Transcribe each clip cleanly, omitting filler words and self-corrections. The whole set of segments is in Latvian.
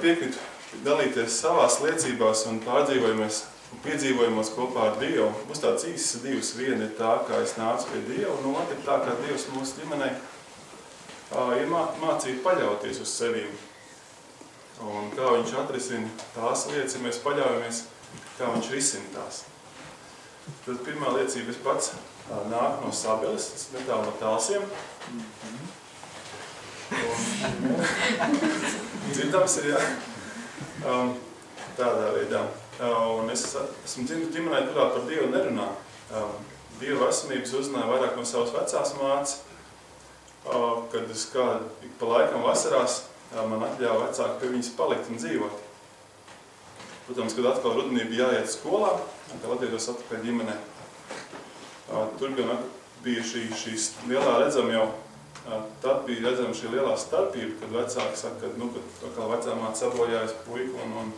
piekrītu dalīties savās liecībās un piedzīvojumos kopā ar Dievu. Būs tāds īsts divas. Viena ir tā, kā es nācu pie Dieva, un otra ir tā, kā Dievs mūsu ģimenei mācīja paļauties uz sevīm. Un kā viņš atrisina tās lietas, ja mēs paļaujamies, kā viņš risina tās. Tad pirmā liecība es pats nāk no Sabeles, netālu no Talsiem. Dzirdams ir, jā. Tādā veidā. Un es esmu dzimtu ģimenē, kurā par Dievu nerunā. Dieva esamības uzzināju vairāk no savas vecās mātes, kad es ik pa laikam vasarās man atļāva vecāki pie viņas palikt un dzīvot. Protams, kad atkal rudenī bija jāiet skolā, atkal atgriežos atpakaļ ģimenē. Tur gan bija šīs lielā redzama jau, tad bija redzama šī lielā starpība, kad vecāki saka, kad atkal vecā māte sabojājas puiku un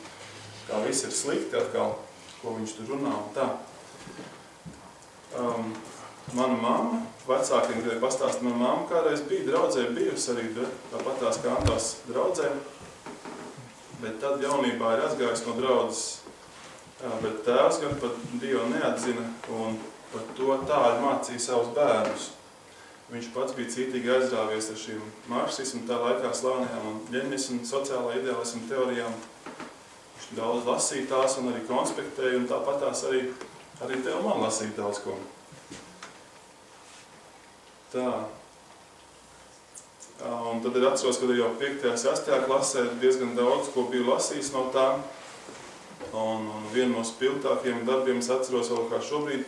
kā viss ir slikti atkal, ko viņš tur runā un tā. Mana mamma, vecākiem gribēja pastāstīt, mana mamma kādreiz bija draudzē, bijusi arī tāpatās kā Antās draudzē, bet tad jaunībā ir aizgājis no draudzes, bet tēvs gan pat Dievu neatzina un par to tā ir mācīja savus bērnus. Viņš pats bija cītīgi aizrāvies ar šīm marksismu tā laikā slavenajām un ļeņismu sociālā ideālismu teorijām. Viņš daudz lasīja tās un arī konspektēja, un tāpatās arī tev man lasīja daudz ko. Tā. Un tad ir atceros, kad jau 5. 6. klasē diezgan daudz, ko biju lasījis no tā. Un vienu no spilgtākajiem darbiem es atceros vēl kā šobrīd,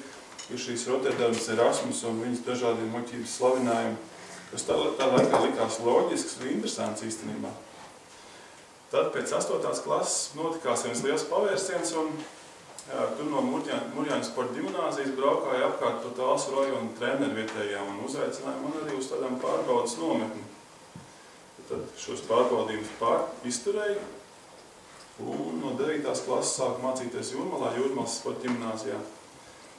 ir šīs Rotterdamas Erasmus un viņas dažādiem muļķības slavinājumi, kas tā laikā likās loģisks un interesants īstenībā. Tad pēc 8. klases notikās viens liels pavērsiens, un tur no Murjāņu sporta ģimnāzijas braukāja apkārt pa Talsu rajonu treneru vietējām un uzaicināja man arī uz tādām pārbaudas nometni. Tad šos pārbaudījumus izturēju, un no 9. klases sāku mācīties Jūrmalā, Jūrmalas sporta ģimnāzijā.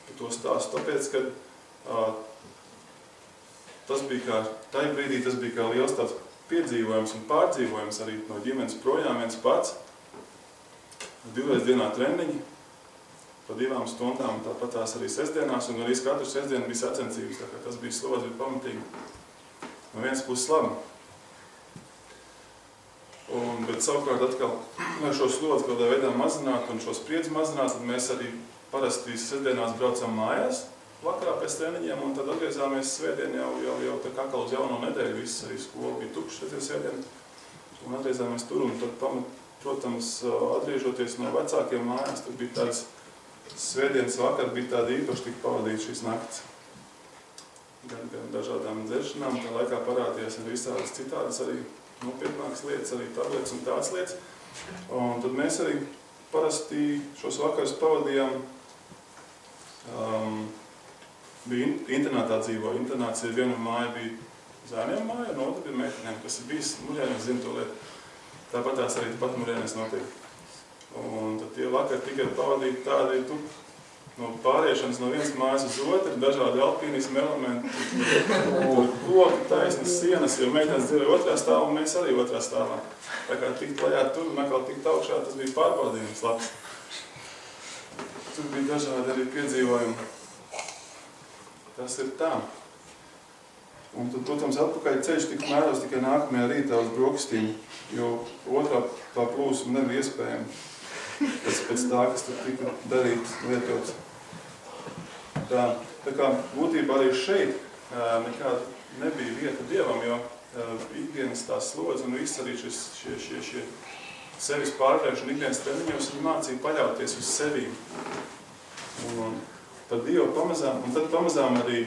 Par to stāstu, tāpēc, ka tajā brīdī tas bija kā liels tāds piedzīvojums un pārdzīvojums arī no ģimenes projām viens pats. 2 dienā treniņi, pa 2 stundām, tāpatās arī sestdienās, un arī katru sestdienu bija sacensības, tā kā tas bija slodzi, bija pamatīgi. No vienas puses labi. Bet savukārt atkal, lai šo slodzi kādā veidā mazināt un šo spriedzi mazināt, tad mēs arī parasti sestdienās braucam mājās, vakarā pēc treniņiem, un tad atgriezāmies svētdien jau tā kā uz jauno nedēļu, viss arī skola bija tukša svētdien, un atgriezāmies tur, un tad, protams, atgriežoties no vecākiem mājās, tad bija tāds svētdienas vakar, bija tādi īpaši tik pavadīt šīs nakts. Gan dažādām dzeršanām, tā laikā parādījās arī visādas citādas arī nopietnākas lietas, arī tabletes un tādas lietas, un tad mēs arī parasti šos vakarus pavadījām, bija internātā dzīvoja. Internāts ir viena māja bija zēniem māja, un otra bija meitenēm, kas ir bijis Murjāņos zina to lietu. Tāpatās arī pat Murjāņos notiek. Un tad tie vakari tikai pavadīti tādi no pāriešanas no vienas mājas uz otru, dažādi alpīnismu elementi, koki, taisnas sienas, jo meitenes dzīvoja 2. stāvā, un mēs arī 2. stāvā. Tā kā tikt lejā tur un atkal tikt augšā, tas bija pārbaudījums labs. Tur bija dažādi arī piedzīvojumi. Tas ir tā. Un tad, protams, atpakaļ ceļš tika mēros tikai nākamajā rītā uz brokastīm, jo otrā tā plūsma nebija iespējama. Pēc tā, kas tur tika darīts, lietots. Tā kā būtībā arī šeit nekāda nebija vieta Dievam, jo ikdienas tās slodzi un viss arī šie sevis pārvēršana ikdienas treniņos, viņi mācīja paļauties uz sevīm. Un par Dievu pamazām, un tad pamazām arī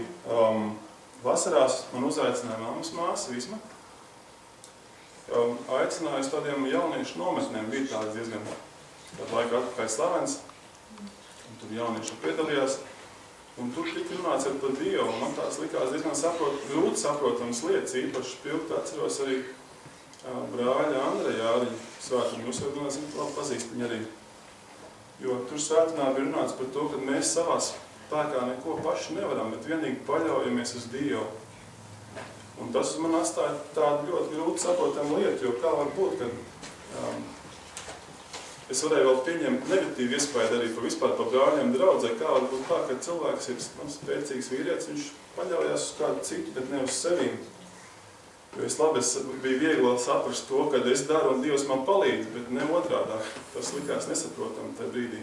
vasarās man uzaicināja mammas māsa Visma. Aicināja uz tādiem jauniešu nometnēm, bija tāds diezgan kādu laiku atpakaļ slavens, un tur jaunieši piedalījās. Un tur tika runāts par Dievu, un man tās likās diezgan grūti saprotams lietas, īpaši spilgti atceros arī brāļa Andreja Jāriņa svētdienu. Jūs jau labi pazīst viņu arī. Jo tur svētdienā bija runāts par to, ka mēs savā spēkā neko paši nevaram, bet vienīgi paļaujamies uz Dievu. Un tas man atstāja tādu ļoti grūti saprotamu lietu, jo kā var būt, kad es varēju vēl pieņemt negatīvu iespēju arī vispār par brāļiem draudzē, kā var būt tā, ka cilvēks ir spēcīgs vīrietis, viņš paļaujās uz kādu citu, bet ne uz sevīm. Jo es biju viegli saprast to, ka es daru un Dievs man palīdz, bet ne otrādāk. Tas likās nesaprotam tajā brīdī.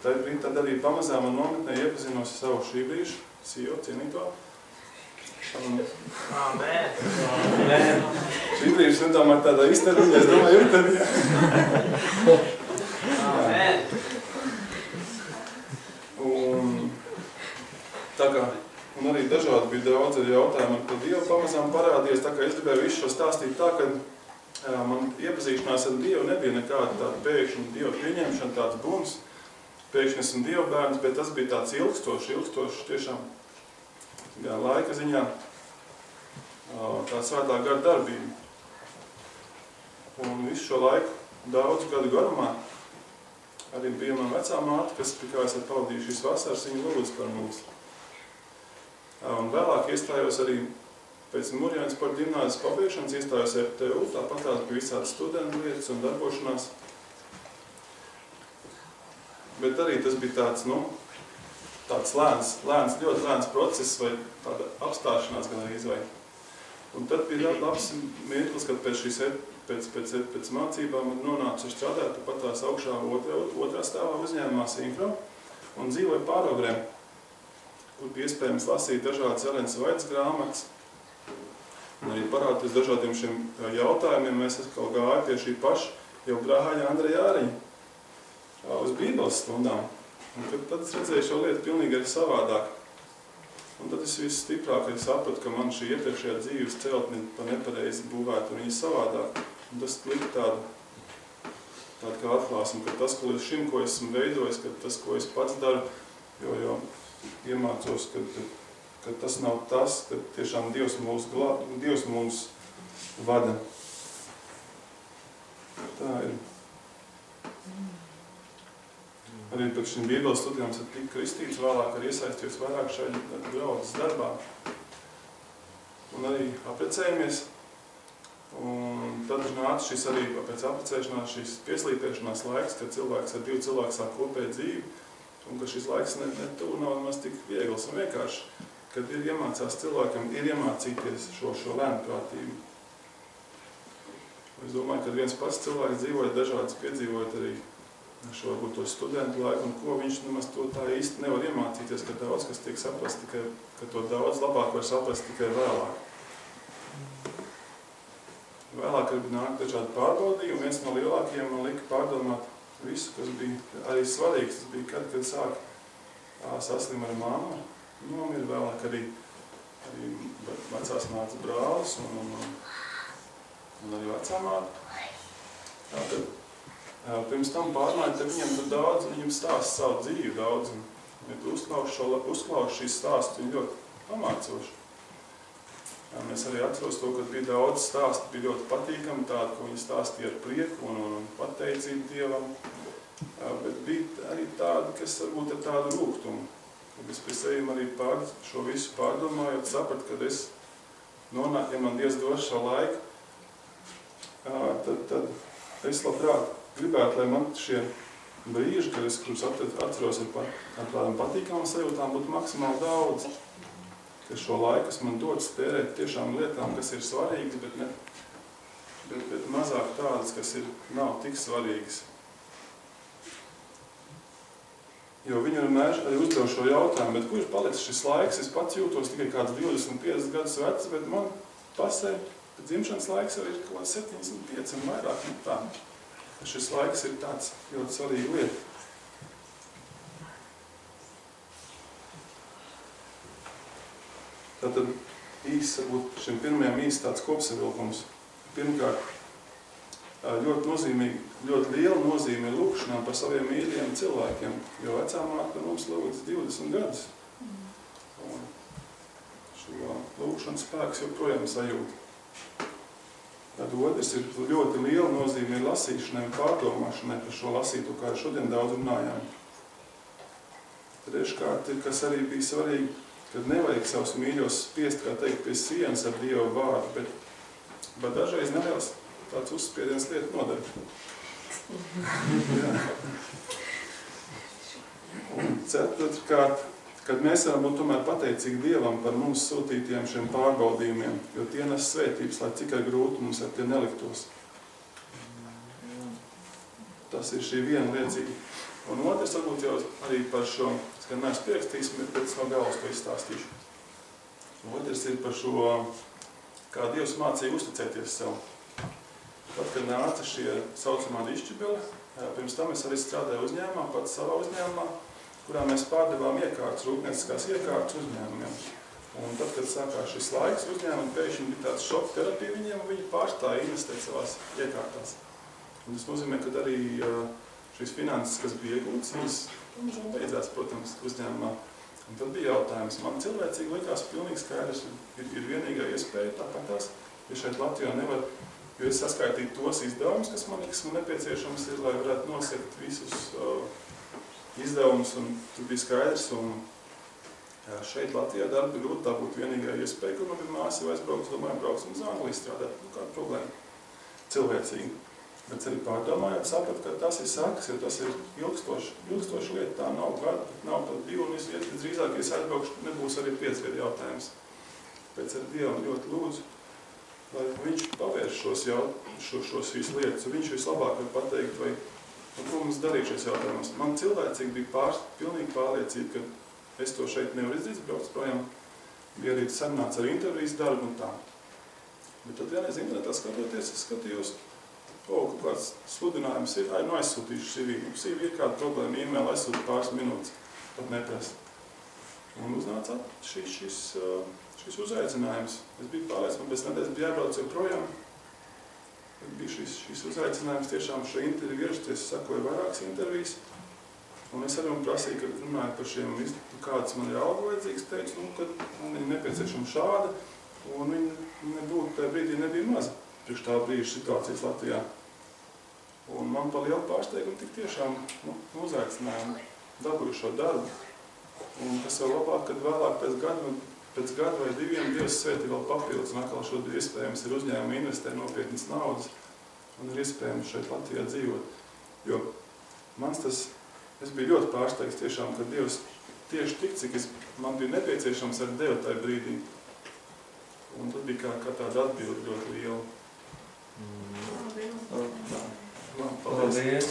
Tajā brīdī tad arī pamazām un nometnē iepazinos savu šī brīža, CEO, cienīto. Amen. Šī brīža nedomāju tādā iztermiņā, es domāju ilgtermiņā. Amen. Un tā kā, un arī dažādi bija daudz arī jautājumi par Dievu pamazām parādījās, tā kā es gribēju visu šo stāstīt tā, ka man iepazīšanās ar Dievu nebija nekāda tāda pēkšņa Dieva pieņemšana, tāds bums. Pēkšņi esmu Dieva bērns, bet tas bija tāds ilgstošs tiešām gan laika ziņā, tā svētā gara darbība. Un visu šo laiku, daudzu gadu garumā, arī bija man vecā māte, kas, kā es pavadīju šīs vasaras, viņa lūdz par mums. Un vēlāk iestājos arī pēc Mūrjāņu sporta ģimnāzes pabeigšanas, iestājos FTU, tāpat tās bija visādas studentu lietas un darbošanās. Bet arī tas bija tāds lēns, ļoti lēns process vai tāda apstāšanās gan arī izvai. Un tad bija labs mirklis, kad pēc mācībām nonācu strādāt pat tās augšā otrā stāvā uzņēmumā Syncro un dzīvoju Pārogrēm, kur bija iespējams lasīt dažādas Elenas Vaitas grāmatas un arī parādīt dažādiem šiem jautājumiem. Mēs atkal gāju pie šī paša jau brāļa Andreja Jāriņa uz Bībeles stundām. Un tad es redzēju šo lietu pilnīgi arī savādāk. Un tad es visstiprāk arī sapratu, ka man šī iepriekšējā dzīves celtne pa nepareizi būvētu un viņa savādāk. Un tas lika tāda kā atklāsme, ka tas, ko līdz šim, ko esmu veidojis, ka tas, ko es pats daru, jo iemācos, ka tas nav tas, ka tiešām Dievs mūs vada. Tā ir. Arī pēc šīm Bībeles studijām es tiku kristīts, vēlāk arī iesaistījos vairāk šajā draudzes darbā. Un arī aprecējamies. Un tad nāca šis arī pēc aprecēšanās, šis pieslīpēšanās laiks, kad divi cilvēki sāk kopēt dzīvi, un ka šis laiks nav maz tik viegls un vienkārši, kad ir iemācās cilvēkam, ir iemācīties šo lēnprātību. Es domāju, ka viens pats cilvēks dzīvojot dažādas, piedzīvojot arī šo varbūt to studentu laiku, un ko viņš nemaz to tā īsti nevar iemācīties, ka daudz, kas tiek saprast tikai, ka to daudz labāk var saprast tikai vēlāk. Vēlāk arī nāk dažādi pārbaudījumi, viens no lielākajiem man lika pārdomāt visu, kas bija arī svarīgs. Tas bija kad sāk saslim ar mammu, nomira vēlāk arī vecās mātes brālis un arī vecā māte. Pirms tam pārmaiņa, tad viņam stāsta savu dzīvi daudz, un uzklauž šīs stāstus, viņi ļoti pamācoši. Mēs arī atceros to, ka bija daudz stāstu, bija ļoti patīkami tādi, ko viņi stāstīja ar prieku un pateicību Dievam, bet bija arī tādi, kas varbūt ar tādu rūgtumu. Kad es pie sevim arī šo visu pārdomājot, sapratu, kad ja man Dievs dos šo laiku, tad es labprāt gribētu, lai man šie brīži, kad es, kurus atceros ar tādām patīkamām sajūtām, būtu maksimāli daudz. Ka šo laiku, kas man dodas tērēt tiešām lietām, kas ir svarīgas, bet mazāk tādas, kas nav tik svarīgas. Jo viņi arī uzdev šo jautājumu, bet kur ir palicis šis laiks? Es pats jūtos tikai kāds 25 gadus vecs, bet man pasē, bet dzimšanas laiks arī ir kaut 75 un vairāk. Tā. Šis laiks ir tāds ļoti svarīga lieta. Tātad varbūt šim pirmajam tāds kopsavilkums. Pirmkārt, ļoti liela nozīme ir lūkšanām par saviem mīļiem cilvēkiem, jo vecā māte mums lūdz 20 gadus. Un šo lūkšanas spēks joprojām sajūt. Tad otrs ir ļoti liela nozīme ir lasīšanai un pārdomāšanai par šo lasīto, kā šodien daudz runājām. Treškārt, kas arī bija svarīgi, kad nevajag savus mīļos spiest, kā teikt, pie sienas ar Dieva vārdu, bet dažreiz neliels tāds uzspiediens lietu nodara. Un ceturtkārt, kad mēs varam būt tomēr pateicīgi Dievam par mums sūtītiem šiem pārbaudījumiem, jo tie nes svētības, lai tikai grūti mums ar tie neliktos. Tas ir šī viena liecība. Un otrs, varbūt jau arī par šo, es gan neesmu pierakstījis, bet pēc no galvas to izstāstīšu. Otrs ir par šo, kā Dievs mācīja uzticēties sev. Tad, kad nāca šie saucamā dišķibeli, pirms tam es arī strādāju uzņēmumā, pats savā uzņēmumā, kurā mēs pārdevām iekārtas, rūpnieciskās iekārtas uzņēmumiem. Un tad, kad sākās šis laiks uzņēmumi, pēkšņi bija tāds šoka terapija viņiem, un viņi pārstāja investēt savās iekārtās. Un tas nozīmē, ka arī šīs finanses, kas bija iegūtas, viņas beidzās, protams, uzņēmumā. Un tad bija jautājums, man cilvēcīgi likās pilnīgi skaidrs, ir vienīgā iespēja tāpatās, ja šeit Latvijā nevar, jo es saskaitītu tos izdevumus, kas man nepieciešams ir, lai varētu nosekt visus izdevumus, un tur bija skaidrs, un šeit Latvijā darbi grūti, tā būtu vienīgā iespēja, kur man bija māsa jau aizbraukt, domāju, brauksim uz Angliju strādāt, kāda problēma, cilvēcīgi. Bet arī pārdomājot, saprat, ka tas ir sakas, jo tas ir ilgstoša lieta, tā nav gada, nav pat 2, un drīzāk, ja es aizbraukšu, nebūs arī 5 gadu jautājums. Pēc ar Dievam ļoti lūdzu, lai viņš pavērš šos visu lietas, un viņš vislabāk var pateikt, vai ko mums darīt šos jautājumus. Man cilvēcīgi bija pilnīgi pārliecība, ka es to šeit nevaru izdarīt, brauc projām. Bija arī sanāca ar intervijas darbu un tā. Bet tad vienreiz internetā skatoties, es skatījos, kaut kāds sludinājums ir, aizsūtīšu CV. CV ir kāda problēma, e-mail aizsūta pāris minūtes, pat neprasa. Un uznāca šis uzaicinājums. Es biju pārliecināts, man pēc nedēļas bija jābrauc joprojām. Bija šis uzaicinājums tiešām šo interviju ierasties, sakoju vairākas intervijas. Un es arī prasīju, kad runāju par šiem, kādas man ir alga vajadzīgas, teicu, ka man ir nepieciešama šāda, un viņi nebūtu, tajā brīdī nebija maza priekš tā brīža situācijas Latvijā. Un man pa lielu pārsteigumu tik tiešām uzaicinājumu dabūju šo darbu. Un kas vēl labāk, kad vēlāk pēc gada vai 2 Dievs svētī vēl papildus, un atkal šodien iespējams ir uzņēmumi investē nopietnas naudas, un ir iespējams šeit Latvijā dzīvot. Jo es biju ļoti pārsteigts tiešām, ka Dievs tieši tik, cik man bija nepieciešams ar Dievu tajā brīdī. Un tad bija kā tāda atbilde ļoti liela. Paldies!